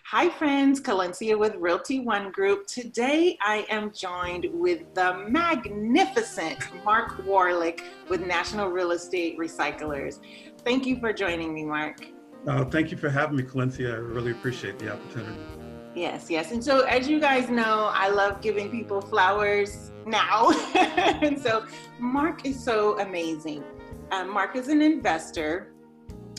Hi friends, Calencia with Realty One Group. Today I am joined with the magnificent Mark Warlick with National Real Estate Recyclers. Thank you for joining me, Mark. Thank you for having me, Calencia. I really appreciate the opportunity. Yes. And so as you guys know, I love giving people flowers now. And so Mark is so amazing. Mark is an investor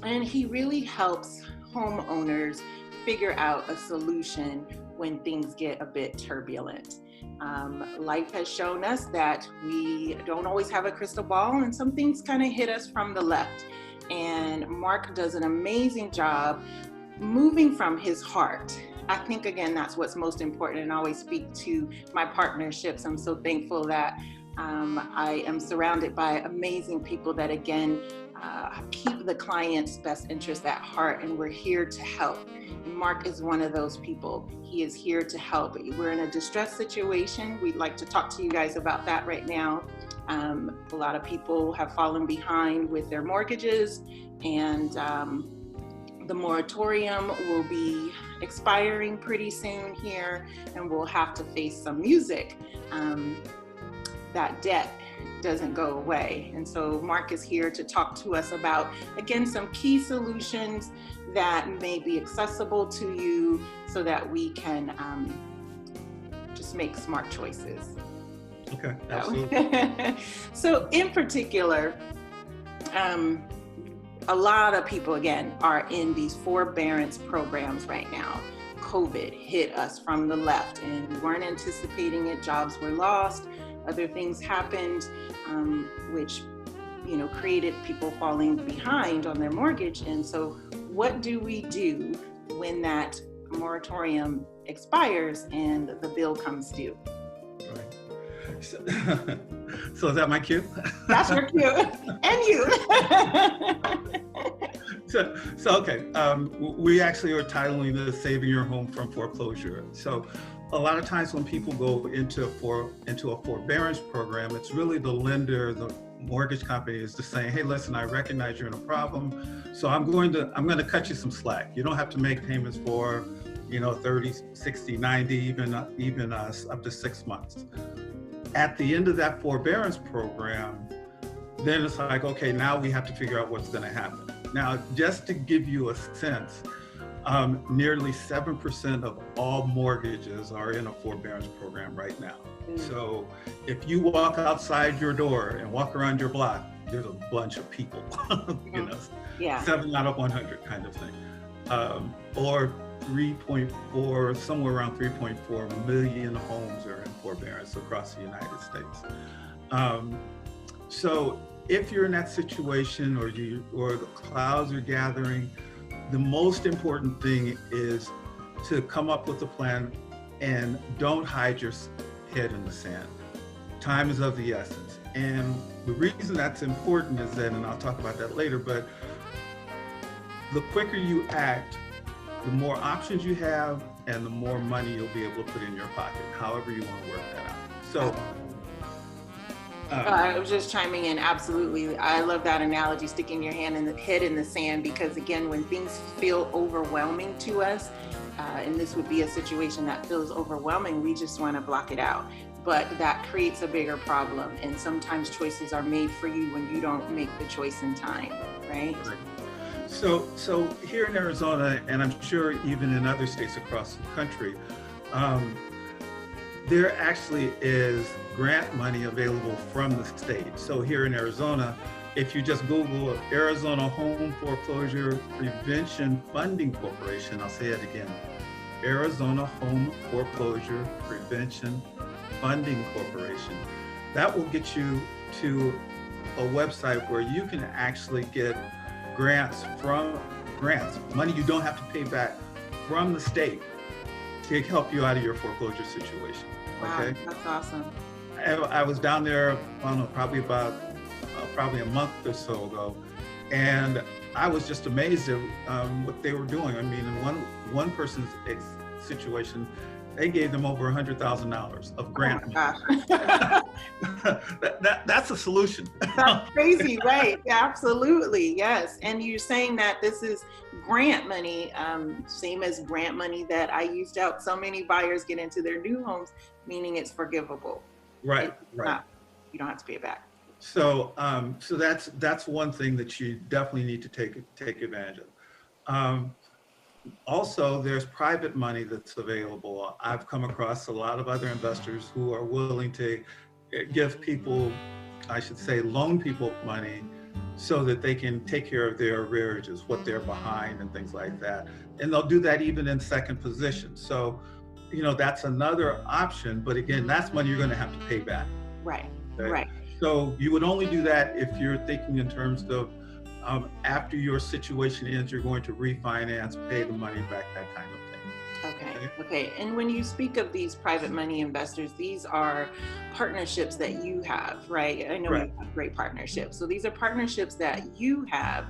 and he really helps homeowners figure out a solution when things get a bit turbulent. Life has shown us that we don't always have a crystal ball and some things kind of hit us from the left. And Mark does an amazing job moving from his heart. I think, again, that's what's most important, and I always speak to my partnerships. I'm so thankful that I am surrounded by amazing people that, again, keep the client's best interest at heart, and we're here to help. Mark is one of those people. He is here to help. We're in a distressed situation. We'd like to talk to you guys about that right now. A lot of people have fallen behind with their mortgages, and the moratorium will be expiring pretty soon here, and we'll have to face some music. That debt doesn't go away. And so Mark is here to talk to us about, again, some key solutions that may be accessible to you so that we can just make smart choices. Okay, absolutely. So in particular, a lot of people, again, are in these forbearance programs right now. COVID hit us from the left and we weren't anticipating it. Jobs were lost. Other things happened, which, created people falling behind on their mortgage. And so what do we do when that moratorium expires and the bill comes due? Right. So is that my cue? That's your cue. And you. So okay. We actually are titling this Saving Your Home from Foreclosure. So a lot of times when people go into a forbearance program, it's really the lender, the mortgage company is just saying, hey, listen, I recognize you're in a problem, so I'm going to cut you some slack. You don't have to make payments for 30, 60, 90, even up to 6 months. At the end of that forbearance program, then it's like, okay, now we have to figure out what's going to happen. Now, just to give you a sense, nearly 7% of all mortgages are in a forbearance program right now. So if you walk outside your door and walk around your block, there's a bunch of people, 7 out of 100 kind of thing. Or 3.4, somewhere around 3.4 million homes are in forbearance across the United States. So if you're in that situation or the clouds are gathering, the most important thing is to come up with a plan and don't hide your head in the sand. Time is of the essence. And the reason that's important is that, and I'll talk about that later, but the quicker you act, the more options you have and the more money you'll be able to put in your pocket, however you want to work that out. So I was just chiming in. Absolutely. I love that analogy, sticking your head in the sand, because again, when things feel overwhelming to us, and this would be a situation that feels overwhelming, we just want to block it out. But that creates a bigger problem. And sometimes choices are made for you when you don't make the choice in time, right? So here in Arizona, and I'm sure even in other states across the country, there actually is grant money available from the state. So here in Arizona, if you just Google Arizona Home Foreclosure Prevention Funding Corporation, I'll say it again, Arizona Home Foreclosure Prevention Funding Corporation, that will get you to a website where you can actually get grants, money you don't have to pay back from the state to help you out of your foreclosure situation. Wow, okay, that's awesome. I was down there, I don't know, probably a month or so ago, and I was just amazed at what they were doing. I mean, in one person's situation, they gave them over $100,000 of grant money. that's a solution. That's crazy, right? Absolutely, yes. And you're saying that this is grant money, same as grant money that I used to help so many buyers get into their new homes, meaning it's forgivable. Right, You don't have to pay it back. So, so that's one thing that you definitely need to take advantage of. Also, there's private money that's available. I've come across a lot of other investors who are willing to give people, I should say, loan people money so that they can take care of their arrearages, what they're behind and things like that. And they'll do that even in second position. So, you know, that's another option. But again, that's money you're going to have to pay back. Right, okay? Right. So you would only do that if you're thinking in terms of after your situation ends, you're going to refinance, pay the money back, that kind of thing. Okay. And when you speak of these private money investors, these are partnerships that you have, right? I know you have great partnerships. So these are partnerships that you have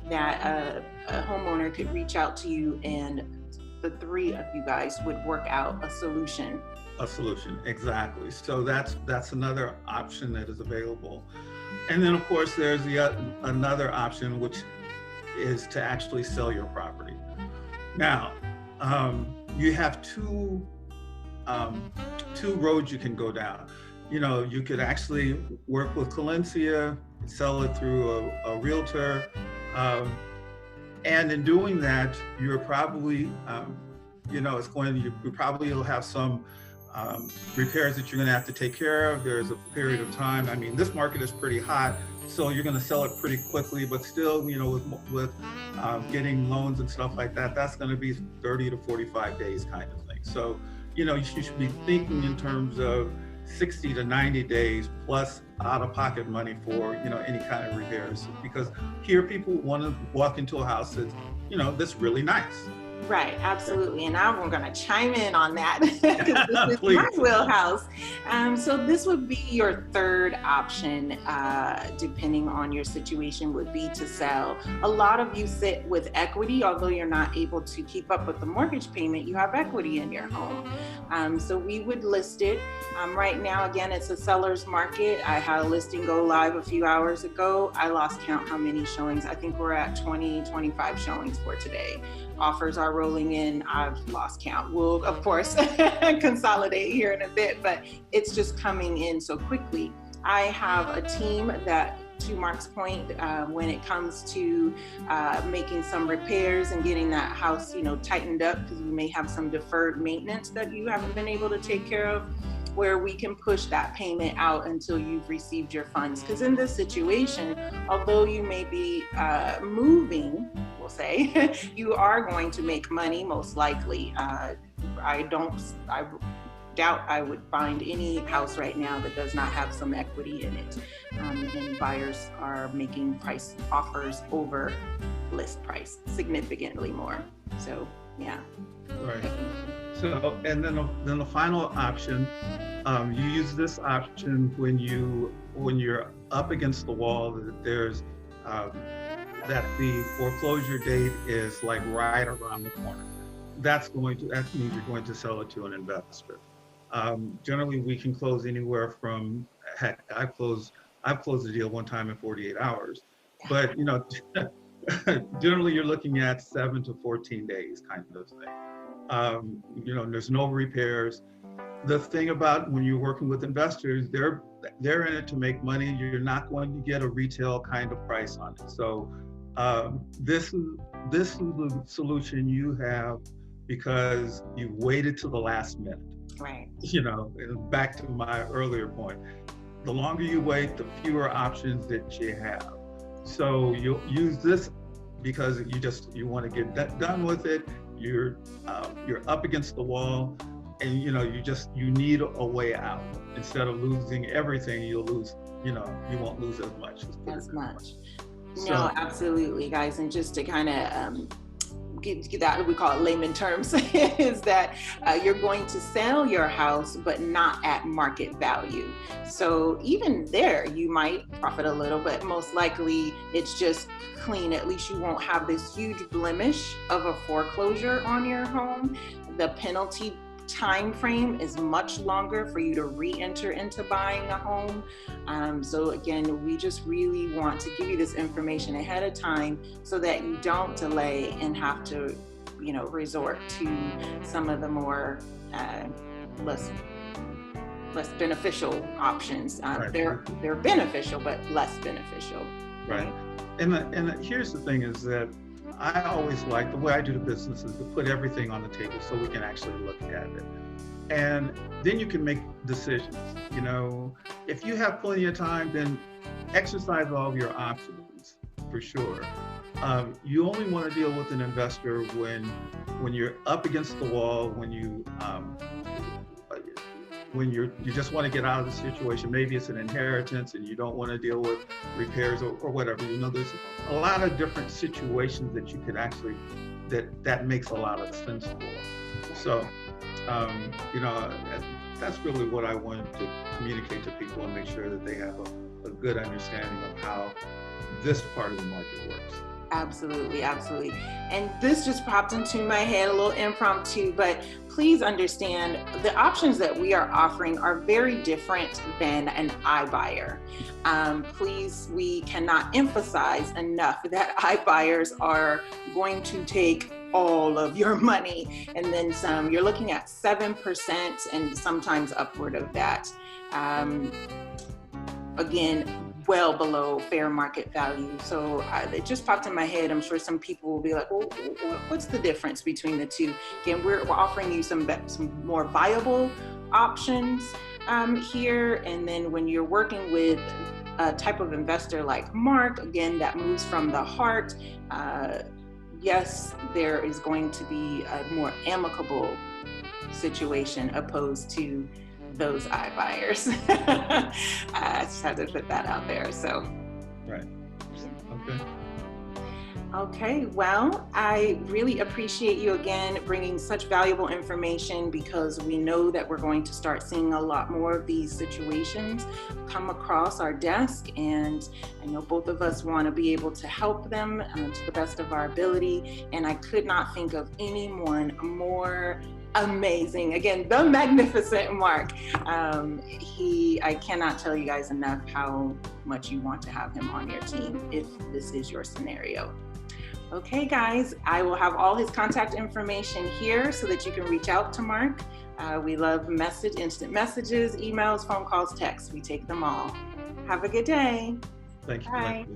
that a homeowner could reach out to you, and the three of you guys would work out a solution. A solution, exactly. So that's another option that is available. And then of course there's another option, which is to actually sell your property. Now, you have two roads you can go down. You know, you could actually work with 𝗺𝑚𝑒, sell it through a realtor, and in doing that, you're probably, you know, you'll have some repairs that you're going to have to take care of. There's a period of time. I mean, this market is pretty hot, so you're going to sell it pretty quickly, but still, you know, with getting loans and stuff like that, that's going to be 30 to 45 days kind of thing. So, you know, you should be thinking in terms of 60 to 90 days plus out-of-pocket money for, you know, any kind of repairs, because here people want to walk into a house that's, you know, that's really nice. Right, absolutely. And I'm going to chime in on that because this is my wheelhouse. So this would be your third option, depending on your situation, would be to sell. A lot of you sit with equity, although you're not able to keep up with the mortgage payment, you have equity in your home. So we would list it. Right now, again, it's a seller's market. I had a listing go live a few hours ago. I lost count how many showings. I think we're at 20, 25 showings for today. Offers are rolling in. I've lost count. We'll, of course, consolidate here in a bit, but it's just coming in so quickly. I have a team that, to Mark's point, when it comes to making some repairs and getting that house, you know, tightened up, because you may have some deferred maintenance that you haven't been able to take care of, where we can push that payment out until you've received your funds. Because in this situation, although you may be moving, we'll say, you are going to make money most likely. I doubt I would find any house right now that does not have some equity in it. And buyers are making price offers over list price significantly more. So, yeah. Right. So, and then the final option, you use this option when you're up against the wall, that there's that the foreclosure date is like right around the corner. That means you're going to sell it to an investor. Generally, we can close anywhere from, heck, I've closed a deal one time in 48 hours, but you know, generally you're looking at 7 to 14 days kind of thing. You know, there's no repairs. The thing about when you're working with investors, they're in it to make money. You're not going to get a retail kind of price on it. So this is the solution you have because you waited to the last minute. Right. You know, back to my earlier point, the longer you wait, the fewer options that you have. So you'll use this because you want to get done with it. You're up against the wall, and you know you need a way out. Instead of losing everything, you won't lose as much. As much. No, absolutely, guys. And just to kind of get that, we call it layman terms, is that you're going to sell your house, but not at market value. So even there, you might profit a little, but most likely it's just clean. At least you won't have this huge blemish of a foreclosure on your home. The penalty time frame is much longer for you to re-enter into buying a home. So again, we just really want to give you this information ahead of time so that you don't delay and have to, you know, resort to some of the more less beneficial options. Right. They're beneficial, but less beneficial. Right. And here's the thing is that I always like, the way I do the business is to put everything on the table so we can actually look at it. And then you can make decisions. You know, if you have plenty of time, then exercise all of your options, for sure. You only want to deal with an investor when you're up against the wall, when you just want to get out of the situation. Maybe it's an inheritance and you don't want to deal with repairs or whatever. You know, there's a lot of different situations that you could actually, that makes a lot of sense for. So, you know, that's really what I wanted to communicate to people and make sure that they have a good understanding of how this part of the market works. Absolutely, absolutely. And this just popped into my head, a little impromptu, but please understand the options that we are offering are very different than an iBuyer. Please, we cannot emphasize enough that iBuyers are going to take all of your money and then some. You're looking at 7% and sometimes upward of that. Again, well below fair market value. So it just popped in my head. I'm sure some people will be like, well, what's the difference between the two? Again, we're offering you some more viable options here. And then when you're working with a type of investor like Mark, again, that moves from the heart, yes, there is going to be a more amicable situation opposed to those iBuyers. I just had to put that out there. So, right. Okay. Okay, well, I really appreciate you again bringing such valuable information, because we know that we're going to start seeing a lot more of these situations come across our desk, and I know both of us want to be able to help them to the best of our ability, and I could not think of anyone more amazing. Again, the magnificent Mark. I cannot tell you guys enough how much you want to have him on your team if this is your scenario. Okay, guys, I will have all his contact information here so that you can reach out to Mark. We love instant messages, emails, phone calls, texts. We take them all. Have a good day. Thank you. Bye.